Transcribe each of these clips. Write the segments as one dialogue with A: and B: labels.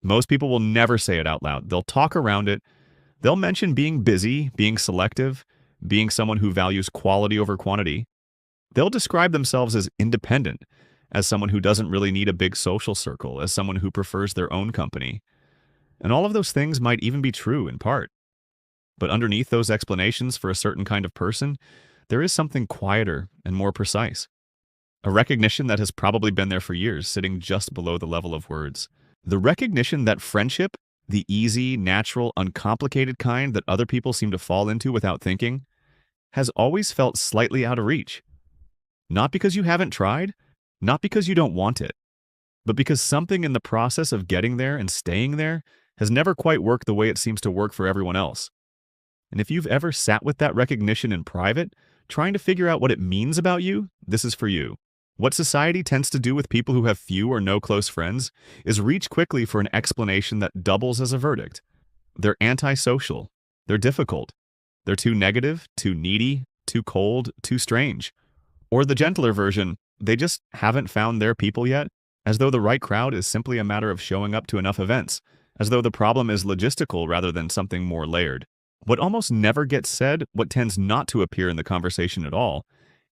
A: Most people will never say it out loud. They'll talk around it. They'll mention being busy, being selective, being someone who values quality over quantity. They'll describe themselves as independent, as someone who doesn't really need a big social circle, as someone who prefers their own company. And all of those things might even be true in part. But underneath those explanations for a certain kind of person, there is something quieter and more precise. A recognition that has probably been there for years, sitting just below the level of words. The recognition that friendship, the easy, natural, uncomplicated kind that other people seem to fall into without thinking, has always felt slightly out of reach. Not because you haven't tried, not because you don't want it, but because something in the process of getting there and staying there has never quite worked the way it seems to work for everyone else. And if you've ever sat with that recognition in private, trying to figure out what it means about you, this is for you. What society tends to do with people who have few or no close friends is reach quickly for an explanation that doubles as a verdict. They're antisocial. They're difficult. They're too negative, too needy, too cold, too strange. Or the gentler version, they just haven't found their people yet, as though the right crowd is simply a matter of showing up to enough events, as though the problem is logistical rather than something more layered. What almost never gets said, what tends not to appear in the conversation at all,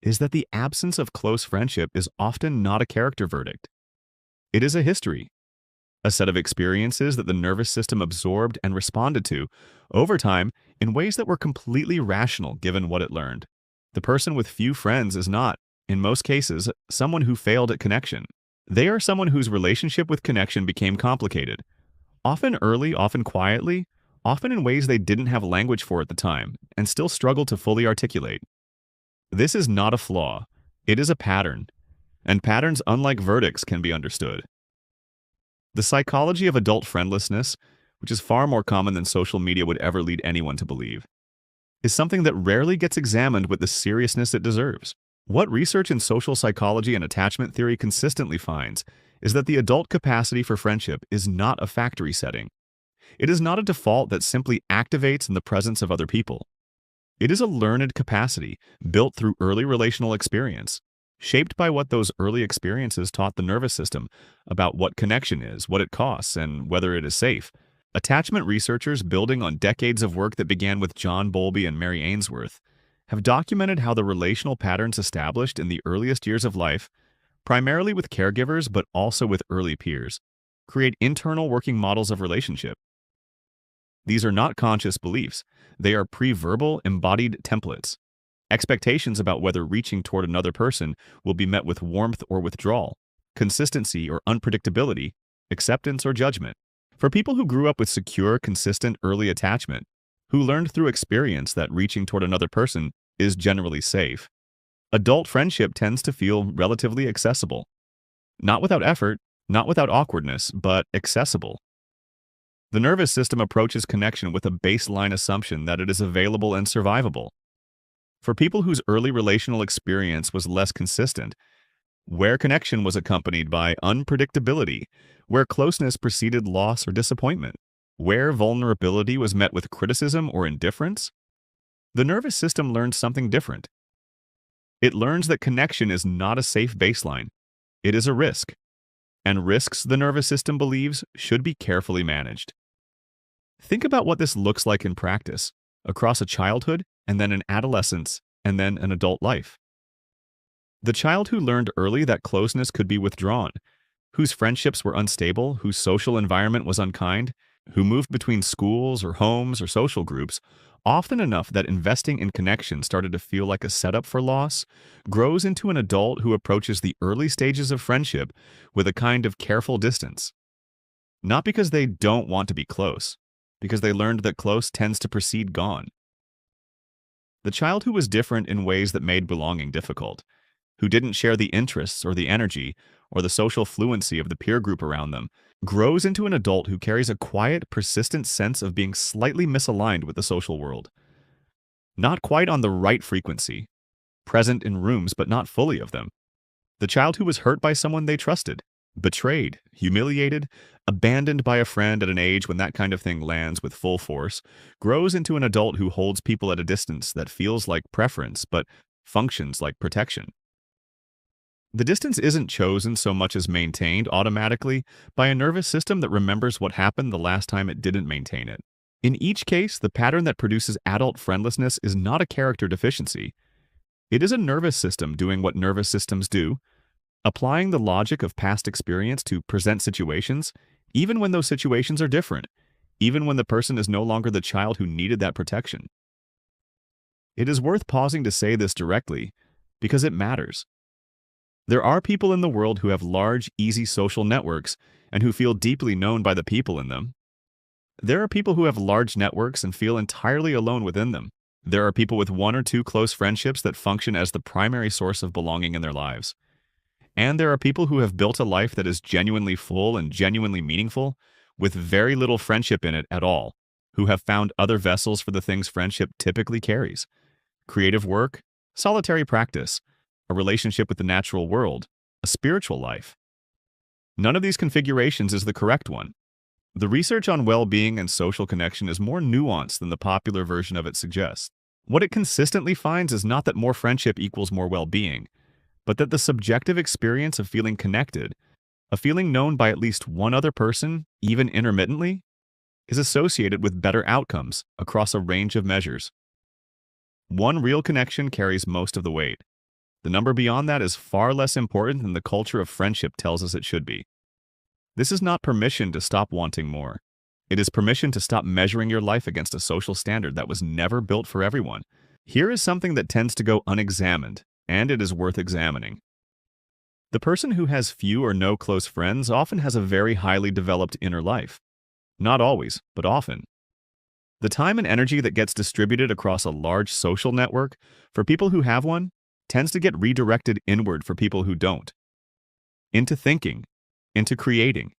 A: is that the absence of close friendship is often not a character verdict. It is a history, a set of experiences that the nervous system absorbed and responded to over time in ways that were completely rational given what it learned. The person with few friends is not, in most cases, someone who failed at connection. They are someone whose relationship with connection became complicated, often early, often quietly, often in ways they didn't have language for at the time, and still struggle to fully articulate. This is not a flaw. It is a pattern, and patterns, unlike verdicts, can be understood. The psychology of adult friendlessness, which is far more common than social media would ever lead anyone to believe, is something that rarely gets examined with the seriousness it deserves. What research in social psychology and attachment theory consistently finds is that the adult capacity for friendship is not a factory setting. It is not a default that simply activates in the presence of other people. It is a learned capacity built through early relational experience, shaped by what those early experiences taught the nervous system about what connection is, what it costs, and whether it is safe. Attachment researchers, building on decades of work that began with John Bowlby and Mary Ainsworth, have documented how the relational patterns established in the earliest years of life, primarily with caregivers but also with early peers, create internal working models of relationship. These are not conscious beliefs. They are pre-verbal, embodied templates. Expectations about whether reaching toward another person will be met with warmth or withdrawal, consistency or unpredictability, acceptance or judgment. For people who grew up with secure, consistent early attachment, who learned through experience that reaching toward another person is generally safe, adult friendship tends to feel relatively accessible. Not without effort, not without awkwardness, but accessible. The nervous system approaches connection with a baseline assumption that it is available and survivable. For people whose early relational experience was less consistent, where connection was accompanied by unpredictability, where closeness preceded loss or disappointment, where vulnerability was met with criticism or indifference, the nervous system learns something different. It learns that connection is not a safe baseline. It is a risk. And risks, the nervous system believes, should be carefully managed. Think about what this looks like in practice, across a childhood, and then an adolescence, and then an adult life. The child who learned early that closeness could be withdrawn, whose friendships were unstable, whose social environment was unkind, who moved between schools or homes or social groups, often enough that investing in connection started to feel like a setup for loss, grows into an adult who approaches the early stages of friendship with a kind of careful distance. Not because they don't want to be close, because they learned that close tends to precede gone. The child who was different in ways that made belonging difficult, who didn't share the interests or the energy or the social fluency of the peer group around them, grows into an adult who carries a quiet, persistent sense of being slightly misaligned with the social world. Not quite on the right frequency, present in rooms but not fully of them. The child who was hurt by someone they trusted, betrayed, humiliated, abandoned by a friend at an age when that kind of thing lands with full force, grows into an adult who holds people at a distance that feels like preference but functions like protection. The distance isn't chosen so much as maintained automatically by a nervous system that remembers what happened the last time it didn't maintain it. In each case, the pattern that produces adult friendlessness is not a character deficiency. It is a nervous system doing what nervous systems do, applying the logic of past experience to present situations, even when those situations are different, even when the person is no longer the child who needed that protection. It is worth pausing to say this directly, because it matters. There are people in the world who have large, easy social networks and who feel deeply known by the people in them. There are people who have large networks and feel entirely alone within them. There are people with one or two close friendships that function as the primary source of belonging in their lives. And there are people who have built a life that is genuinely full and genuinely meaningful, with very little friendship in it at all, who have found other vessels for the things friendship typically carries: creative work, solitary practice, a relationship with the natural world, a spiritual life. None of these configurations is the correct one. The research on well-being and social connection is more nuanced than the popular version of it suggests. What it consistently finds is not that more friendship equals more well-being, but that the subjective experience of feeling connected, of feeling known by at least one other person, even intermittently, is associated with better outcomes across a range of measures. One real connection carries most of the weight. The number beyond that is far less important than the culture of friendship tells us it should be. This is not permission to stop wanting more. It is permission to stop measuring your life against a social standard that was never built for everyone. Here is something that tends to go unexamined, and it is worth examining. The person who has few or no close friends often has a very highly developed inner life. Not always, but often. The time and energy that gets distributed across a large social network for people who have one tends to get redirected inward for people who don't. Into thinking, into creating,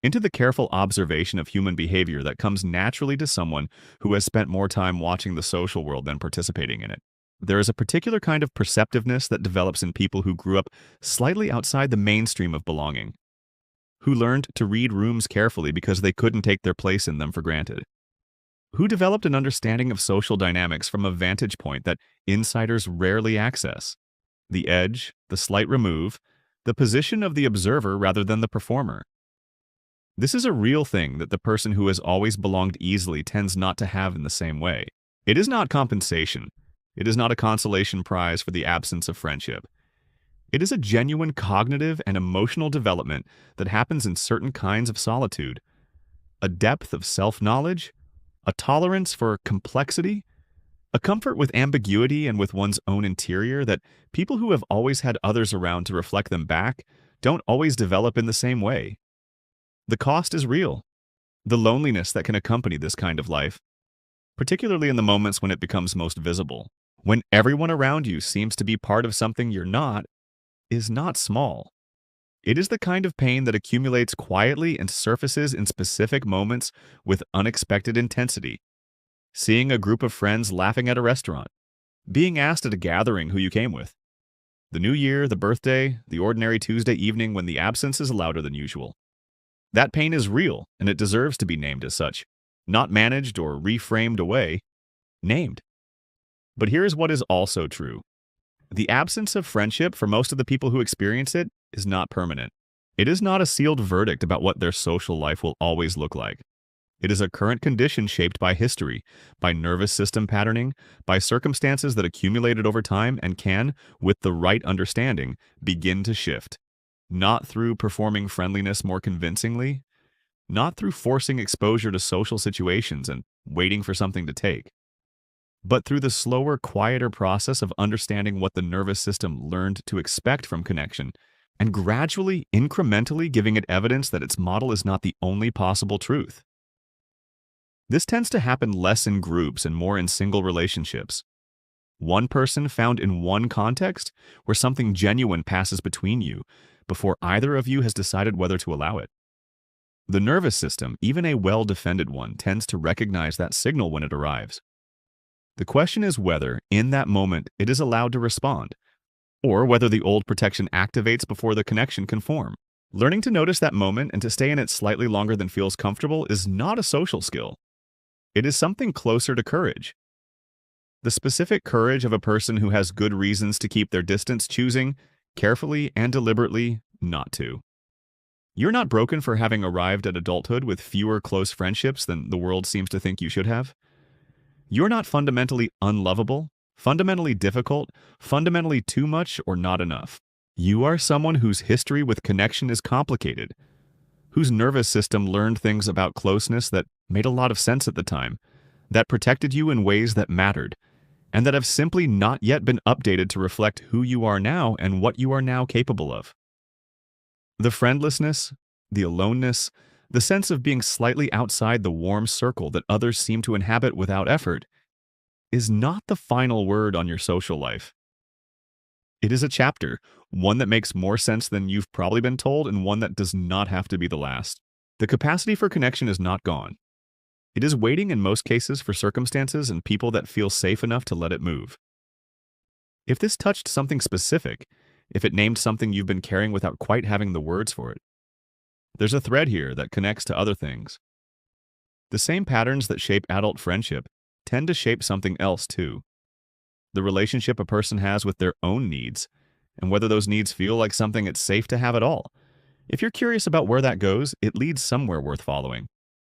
A: into the careful observation of human behavior that comes naturally to someone who has spent more time watching the social world than participating in it. There is a particular kind of perceptiveness that develops in people who grew up slightly outside the mainstream of belonging, who learned to read rooms carefully because they couldn't take their place in them for granted, who developed an understanding of social dynamics from a vantage point that insiders rarely access: the edge, the slight remove, the position of the observer rather than the performer. This is a real thing that the person who has always belonged easily tends not to have in the same way. It is not compensation. It is not a consolation prize for the absence of friendship. It is a genuine cognitive and emotional development that happens in certain kinds of solitude, a depth of self-knowledge, a tolerance for complexity, a comfort with ambiguity and with one's own interior that people who have always had others around to reflect them back don't always develop in the same way. The cost is real. The loneliness that can accompany this kind of life, particularly in the moments when it becomes most visible, when everyone around you seems to be part of something you're not, is not small. It is the kind of pain that accumulates quietly and surfaces in specific moments with unexpected intensity. Seeing a group of friends laughing at a restaurant, being asked at a gathering who you came with, the new year, the birthday, the ordinary Tuesday evening when the absence is louder than usual. That pain is real, and it deserves to be named as such, not managed or reframed away, named. But here is what is also true. The absence of friendship for most of the people who experience it is not permanent. It is not a sealed verdict about what their social life will always look like. It is a current condition shaped by history, by nervous system patterning, by circumstances that accumulated over time and can, with the right understanding, begin to shift. Not through performing friendliness more convincingly, not through forcing exposure to social situations and waiting for something to take, but through the slower, quieter process of understanding what the nervous system learned to expect from connection and gradually, incrementally giving it evidence that its model is not the only possible truth. This tends to happen less in groups and more in single relationships. One person found in one context where something genuine passes between you before either of you has decided whether to allow it. The nervous system, even a well-defended one, tends to recognize that signal when it arrives. The question is whether, in that moment, it is allowed to respond, or whether the old protection activates before the connection can form. Learning to notice that moment and to stay in it slightly longer than feels comfortable is not a social skill. It is something closer to courage. The specific courage of a person who has good reasons to keep their distance, choosing, carefully and deliberately not to. You're not broken for having arrived at adulthood with fewer close friendships than the world seems to think you should have. You're not fundamentally unlovable, fundamentally difficult, fundamentally too much or not enough. You are someone whose history with connection is complicated, whose nervous system learned things about closeness that made a lot of sense at the time, that protected you in ways that mattered, and that have simply not yet been updated to reflect who you are now and what you are now capable of. The friendlessness, the aloneness, the sense of being slightly outside the warm circle that others seem to inhabit without effort, is not the final word on your social life. It is a chapter, one that makes more sense than you've probably been told and one that does not have to be the last. The capacity for connection is not gone. It is waiting in most cases for circumstances and people that feel safe enough to let it move. If this touched something specific, if it named something you've been carrying without quite having the words for it, there's a thread here that connects to other things. The same patterns that shape adult friendship tend to shape something else too. The relationship a person has with their own needs, and whether those needs feel like something it's safe to have at all. If you're curious about where that goes, it leads somewhere worth following.